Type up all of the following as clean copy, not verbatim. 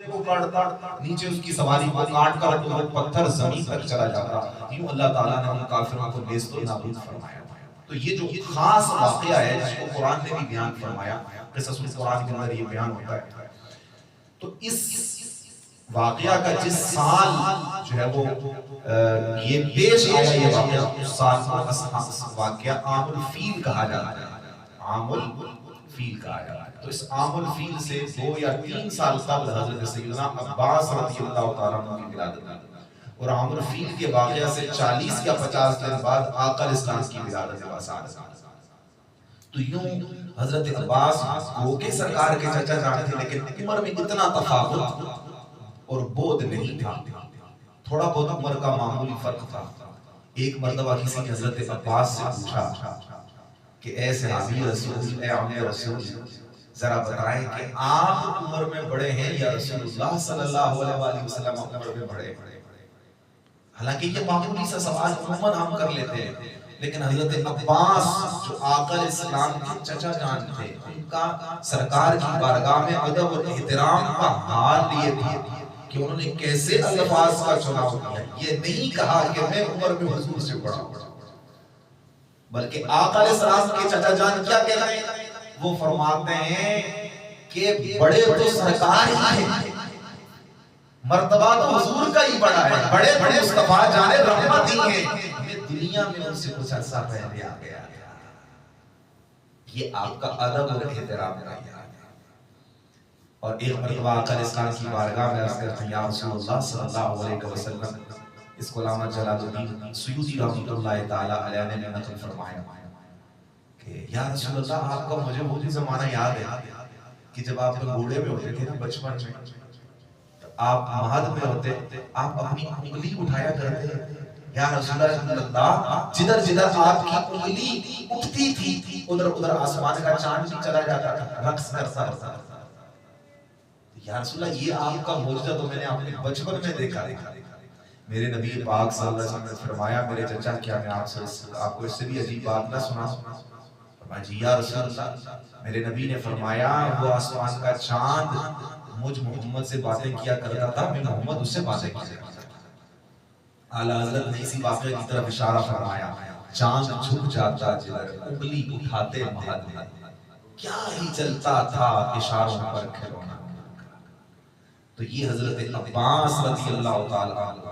کو کاٹتا، نیچے اس کی سواری کو کاٹ کر وہ پتھر زمین تک چلا جاتا، یوں اللہ تعالیٰ نے ان کافروں کو نیست و نابود فرمایا۔ تو یہ جو خاص واقعہ ہے جس کو قرآن نے بھی بیان فرمایا، قصص القرآن کے اندر یہ بیان ہوتا ہے، تو اس واقعہ کا جس سال جو ہے وہ یہ پیش آیا یہ واقعہ، اس سال کو واقعہ عام الفیل کہا جاتا ہے، عام الفیل کہا جاتا ہے۔ تو اس عام الفیل سے 2 یا 3 سال قبل حضرت سیدنا عباس رضی اللہ تعالیٰ عنہ کی ولادت ہوئی، اور عام الفیل کے واقعہ سے 40 یا 50 دن بعد آقا اسلام کی ولادت وسعت۔ تو یوں حضرت عباس وہ کہ سرکار کے چچا جان تھے، لیکن عمر میں اتنا تفاوت اور بود نہیں تھا، تھوڑا بہت عمر کا معمولی فرق تھا۔ ایک مرتبہ کسی نے حضرت عباس سے پوچھا کہ اے صحابی رسول، اے عم رسول، ذرا بتائیں کہ آپ عمر میں بڑے ہیں یا رسول اللہ صلی اللہ علیہ وآلہ وسلم عمر میں بڑے ہیں؟ حالانکہ یہ معمولی سا سوال عموماً ہم کر لیتے ہیں، لیکن حضرت عباس جو آقا اسلام کے چچا جان تھے، ان کا سرکار کی بارگاہ میں ادب اور احترام کا حال لیے تھے کہ انہوں نے کیسے الفاظ کا چناؤ کیا۔ یہ نہیں کہا کہ میں عمر میں حضور سے بڑا ہوں، بلکہ آقا اسلام کے چچا جان کیا کہتے ہیں؟ وہ فرماتے ہیں کہ بڑے تو سرکار ہی ہیں، مرتبہ تو حضور کا ہی بڑا ہے، بڑے بڑے مصطفیٰ جانے رحمت ہی ہیں، ہمیں دنیا میں ان سے کچھ عرصہ پہلے آ گیا۔ یہ آپ کا ادب اور احترام کا ہے۔ اور ایک مرتبہ آقا اسلام کی بارگاہ میں عرض کرتے ہیں یا رسول اللہ صلی اللہ علیہ وسلم، اس کو علامہ جلال الدین سیوطی رحمۃ اللہ تعالی علیہ نے نقل فرمایا کہ یا رسول اللہ، آپ کا مجھے وہ بھی زمانہ یاد ہے کہ جب آپ گھوڑے میں ہوتے تھے نا، بچپن میں آپ مہد میں ہوتے، آپ اپنی انگلی اٹھایا کرتے، یا رسول اللہ جدھر جدھر آپ کی انگلی اٹھتی تھی ادھر ادھر آسمان کا چاند بھی چلا جاتا تھا، رقص کرتا تھا۔ یا رسول اللہ یہ آپ کا معجزہ تو میں نے اپنے بچپن میں دیکھا۔ میرے نبی پاک صلی اللہ علیہ وسلم نے فرمایا میرے چچا کیا میں آپ کو اس سے بھی عجیب بات نہ سناؤں؟ فرمایا جی یا رسول اللہ۔ میرے نبی نے فرمایا وہ آسمان کا چاند مجھ محمد سے باتیں کیا کرتا تھا، میں محمد اس سے باتیں کیا کرتا تھا۔ اعلیٰ حضرت نے اسی واقعے کی طرف اشارہ فرمایا، چاند جھک جاتا جدھر انگلی اٹھاتے مہد میں، کیا ہی چلتا تھا اشاروں پر کھلونا۔ تو یہ حضرت عباس رضی اللہ تعالیٰ عنہ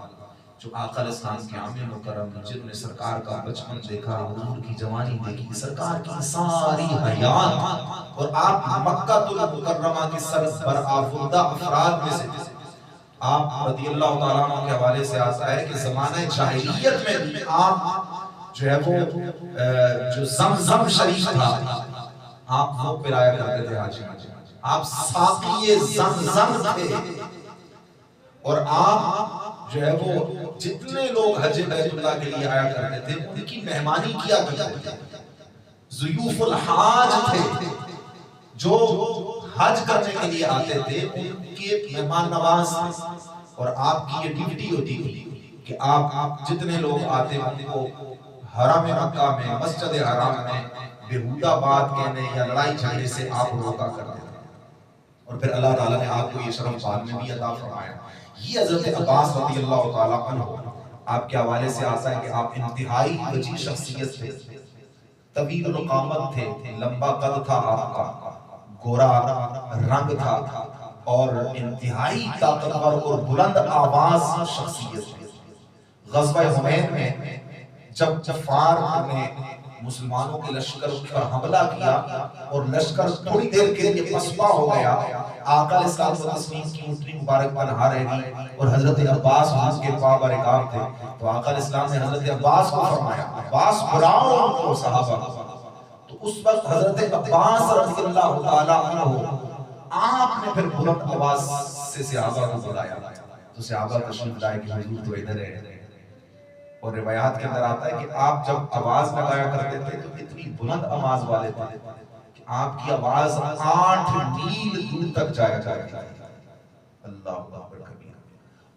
جو آقا اسلام کے عام مکرم، جنہوں نے سرکار کا بچپن دیکھا، حضور کی جوانی دیکھی، سرکار کی ساری حیات، اور آپ مکہ المکرمہ کے برآوردہ افراد میں سے، آپ رضی اللہ تعالیٰ عنہ کے حوالے سے آتا ہے کہ زمانہ جاہلیت میں بھی آپ جو ہے وہ جو زمزم شریف تھا آپ وہ پلایا کرتے تھے، آپ ساقی زمزم تھے، اور آپ جو ہے وہ جتنے لوگ حج بیت اللہ کے لیے آیا کرتے تھے ان کی مہمانی کیا کرتے تھے، ضیوف الحاج تھے، جو حج کرنے کے لیے آتے تھے ان کے مہمان نواز، اور آپ کی یہ ڈیوٹی ہوتی تھی کہ آپ جتنے لوگ آتے ان کو حرم مکہ میں، مسجد حرام میں بیہودہ بات کہنے یا لڑائی جھگڑے سے آپ روکا کرتے تھے، اور پھر اللہ تعالیٰ نے آپ کو یہ شرف بعد میں بھی عطا فرمایا۔ یہ حضرت عباس رضی اللہ تعالیٰ عنہ آپ کے حوالے سے آتا ہے کہ آپ انتہائی وجیح شخصیت تھے، طویل القامت تھے، لمبا قد تھا آپ کا، گورا رنگ تھا، اور انتہائی طاقتور اور بلند آواز شخصیت تھے۔ غزوہ حنین میں جب جفار نے مسلمانوں کے لشکر پر حملہ کیا اور لشکر تھوڑی دیر کے لیے پسپا ہو گیا، آقا اسلام و تسلیم کی اٹھنی مبارک پنہا رہی اور حضرت عباس حضور کے پا برکاب تھے، تو آقا اسلام نے حضرت عباس کو فرمایا عباس بلاؤ ان کو صحابہ، تو اس وقت حضرت عباس رضی اللہ تعالیٰ عنہ آپ نے پھر بلند آواز سے صحابہ کو بلایا، تو صحابہ تشریف لائے کہ حضور تو ادھر ہے، اور روایات کے اندر آتا ہے کہ آپ جب آواز لگایا کرتے تھے تو اتنی بلند آواز والے تھے کہ آپ کی آواز 8 میل دور تک جایا کرتی تھی، اللہ اکبر کبیر،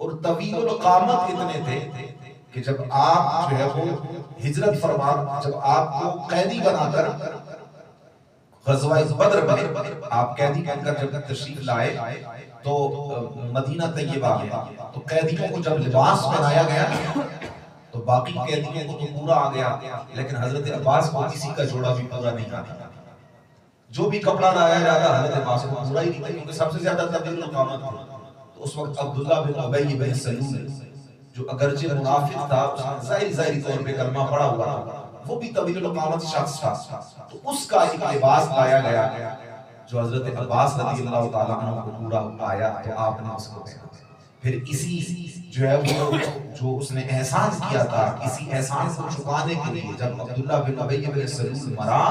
اور طویل القامت اتنے تھے کہ جب آپ جو ہے وہ ہجرت فرما، جب آپ کو قیدی بنا کر غزوہ بدر میں آپ قیدی بن کر جب تشریف لائے تو مدینہ طیبہ میں تو قیدیوں کو جب لباس پہنایا گیا تو باقی قیدیوں کو تو پورا آ گیا، لیکن حضرت عباس کو کسی کا جوڑا بھی پورا نہیں آتا، جو بھی کپڑا لایا جاتا حضرت عباس کو پورا ہی نہیں تھا، کیونکہ سب سے زیادہ طویل القامت تھا۔ تو اس وقت عبداللہ بن ابی بن سلول جو اگرچہ منافق تھا، اس نے ظاہری طور پہ کلمہ پڑھا ہوا تھا، وہ بھی طویل القامت شخص تھا، تو اس کا ایک لباس لایا گیا جو حضرت عباس رضی اللہ تعالیٰ عنہ کو پورا آیا، تو آپ نے اس کو پہنا۔ پھر اسی جو ہے وہ جو اس نے احسان کیا تھا، اسی احسان کو چکانے کے لیے جب عبداللہ بن ابی بن سلول مرا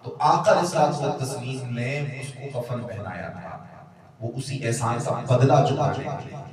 تو آقا علیہ الصلوۃ والتسلیم نے اس کو کفن پہنایا تھا، وہ اسی احسان کا بدلہ چکانے کے لیے۔